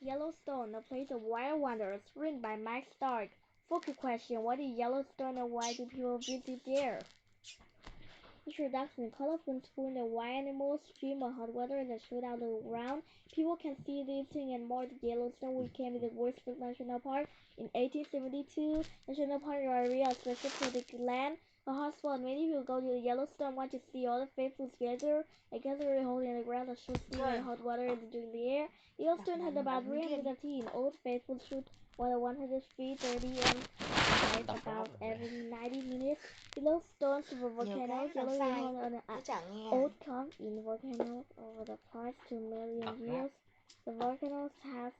Yellowstone, A Place of Wild Wonders, written by Mike Stark. Focus question: What is Yellowstone and why do people visit there? Introduction: Colorful spoon and wild animals, stream of hot water that shoot out of the ground. People can see this thing and more. The Yellowstone became the Western National Park in 1872. National Park area is special protected land. A hotspot. Many people go to the Yellowstone want to see all the faithful together. A gathering hole in the ground that shoots steam and hot water into the air. Yellowstone has about 315 old faithful shoot water 100 feet 30 and height about every 90 minutes. Yellowstone supervolcanoes. Yellowstone on an old calm in volcanoes over the past 2 million years. The volcanoes has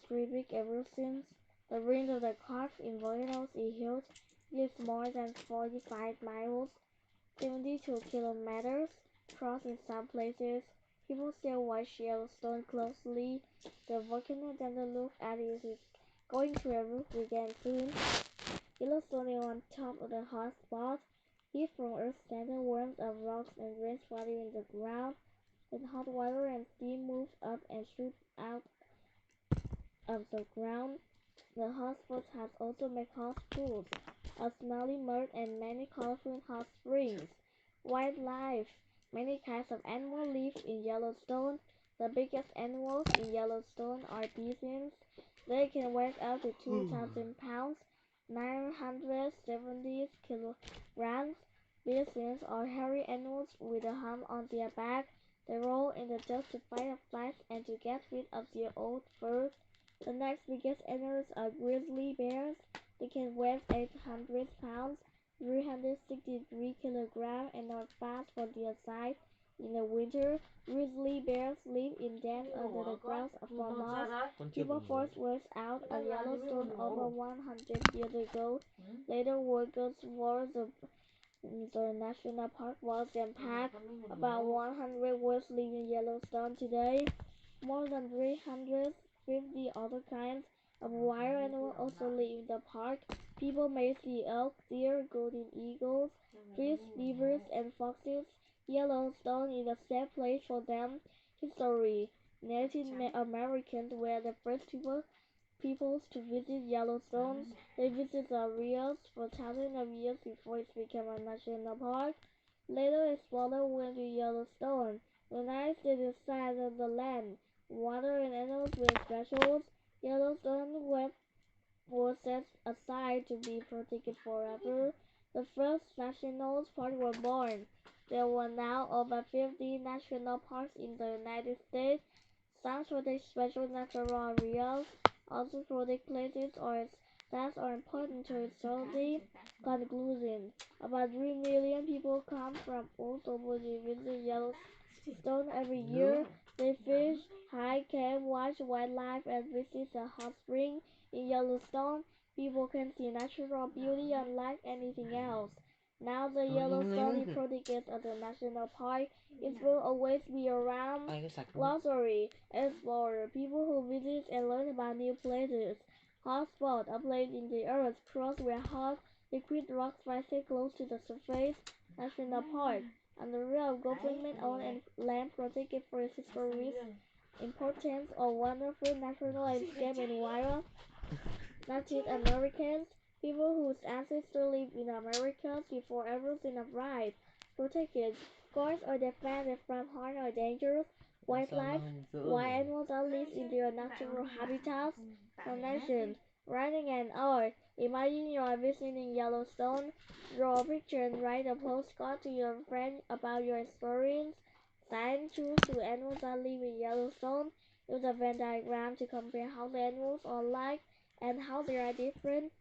three big eruptions. The range of the carve in volcanoes is huge. It is more than 45 miles, 72 kilometers, across in some places. People still watch Yellowstone closely. The volcano that they look at is going to erupt again soon. Yellowstone is on top of the hot spot. Heat from Earth's center warms up rocks and rains water in the ground. Then hot water and steam move up and shoot out of the ground. The hot spot has also made hot pools, a smelly mud, and many colorful hot springs. Wildlife. Many kinds of animals live in Yellowstone. The biggest animals in Yellowstone are bisons. They can weigh up to 2,000 pounds, 970 kilograms. Bisons are hairy animals with a hump on their back. They roll in the dust to fight off flies and to get rid of their old fur. The next biggest animals are grizzly bears. They can weigh 800 pounds, 363 kilograms, and are fast for their size. In the winter, grizzly bears live in dens under the ground for months. People first was out of Yellowstone over 100 years ago. Later, workers for the national park was packed. About 100 wolves live in Yellowstone today. More than 350 other kinds of wild animals also live in the park. People may see elk, deer, golden eagles, fish, beavers, and foxes. Yellowstone is a safe place for them. History: Native Americans were the first peoples to visit Yellowstone. They visited the areas for thousands of years before it became a national park. Later explorers went to Yellowstone. The United States is the size of the land. Water and animals were special. Yellowstone was set aside to be protected forever. The first national parks were born. There were now over 50 national parks in the United States. Some protect special natural areas, others protect places or that are important to ecology. Conclusion: About 3 million people come from all over to visit Yellowstone every year. They fish, hike, camp, watch wildlife, and visit the hot spring. In Yellowstone, people can see natural beauty unlike anything else. Now the Yellowstone is protected as a national park. It will always be around. Glossary: Explorer, people who visit and learn about new places. Hotspot, a place in the earth crust where hot, liquid rocks rise close to the surface. National Park, an area of government-owned and land protected for its historic importance or wonderful natural landscape and wild. Native Americans, people whose ancestors lived in America before everything arrived, protected, guards or defended from harm or dangers. Wildlife, wild animals that live in their natural habitats. Foundation, writing and art. Imagine you are visiting Yellowstone. Draw a picture and write a postcard to your friend about your experience. Sign: choose two animals that live in Yellowstone. Use a Venn diagram to compare how the animals are like and how they are different.